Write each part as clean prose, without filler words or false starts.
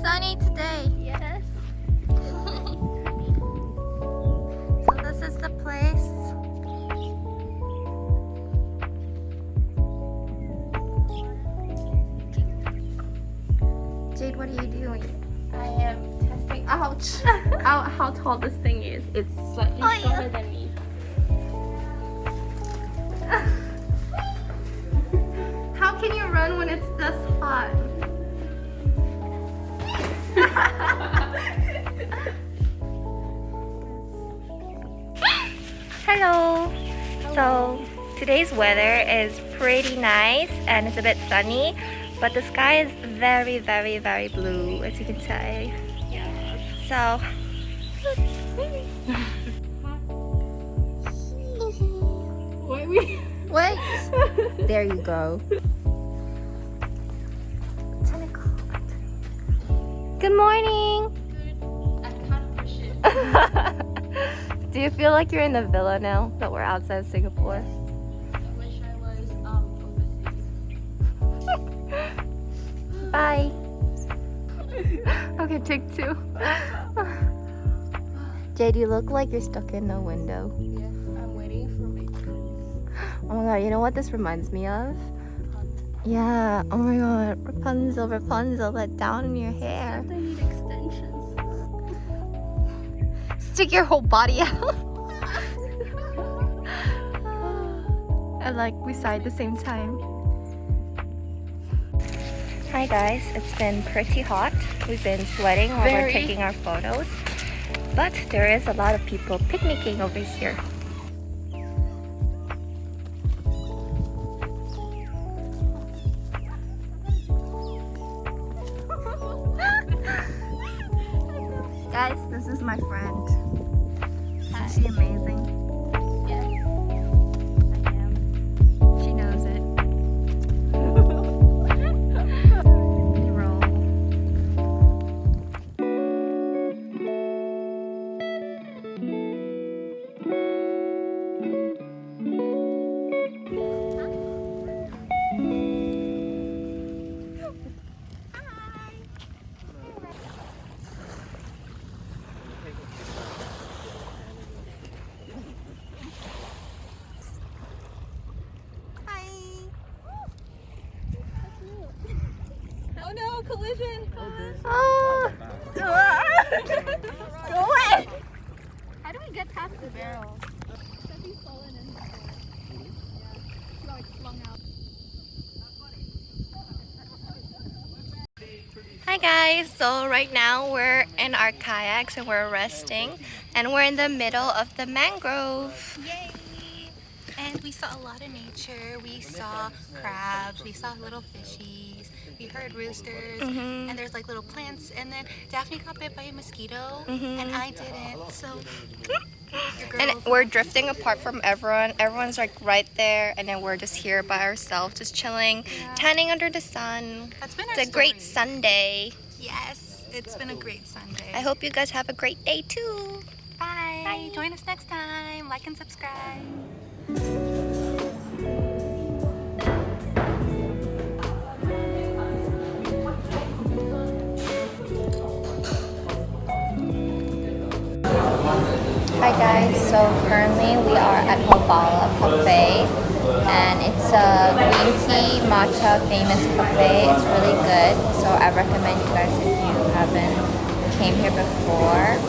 sunny today. Yes. So this is the place. Jade, what are you doing? I am testing out how tall this thing is. It's slightly shorter than me. How can you run when it's this hot? Hello. So today's weather is pretty nice and it's a bit sunny, but the sky is very, very, very blue, as you can say. Yeah. So wait. There you go. Good morning. I can't push it. Do you feel like you're in the villa now that we're outside of Singapore? I wish I was overseas. Bye. Okay, take two. Jade, you look like you're stuck in a window. Yes, I'm waiting for my prince. Oh my god, you know what this reminds me of? Yeah, oh my god, Rapunzel, Rapunzel, that down in your hair. I need extensions. Stick your whole body out. And like we sighed at the same time. Hi guys, it's been pretty hot. We've been sweating while we're taking our photos. But there is a lot of people picnicking over here. Guys, this is my friend. Isn't she amazing? Yes. I am. She knows it. We roll. Oh no, collision! Oh. Go away! How do we get past the barrels? Steffi's fallen in before. Yeah. She got like flung out. Hi guys, so right now we're in our kayaks and we're resting and we're in the middle of the mangrove. Yay! And we saw a lot of nature. We saw crabs, we saw little fishies, we heard roosters, and there's like little plants. And then Daphne got bit by a mosquito, and I didn't. So, And we're drifting apart from everyone. Everyone's like right there, and then we're just here by ourselves, just chilling, tanning under the sun. that's been our It's a great Sunday. Yes, it's been a great Sunday. I hope you guys have a great day too. Bye. Bye. Join us next time. Like and subscribe. Hi guys, so currently we are at Mobala Cafe and it's a green tea matcha famous cafe. It's really good, so I recommend you guys if you haven't came here before.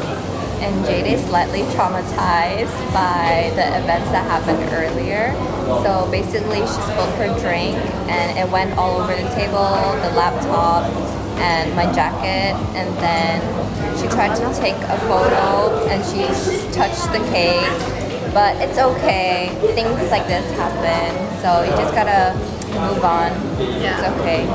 And Jade is slightly traumatized by the events that happened earlier. So basically she spilled her drink and it went all over the table, the laptop, and my jacket, and then she tried to take a photo and she touched the cake, but it's okay, things like this happen, so you just gotta move on. Yeah. It's okay.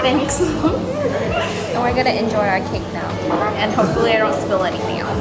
Thanks. And we're gonna enjoy our cake now. And hopefully I don't spill anything else.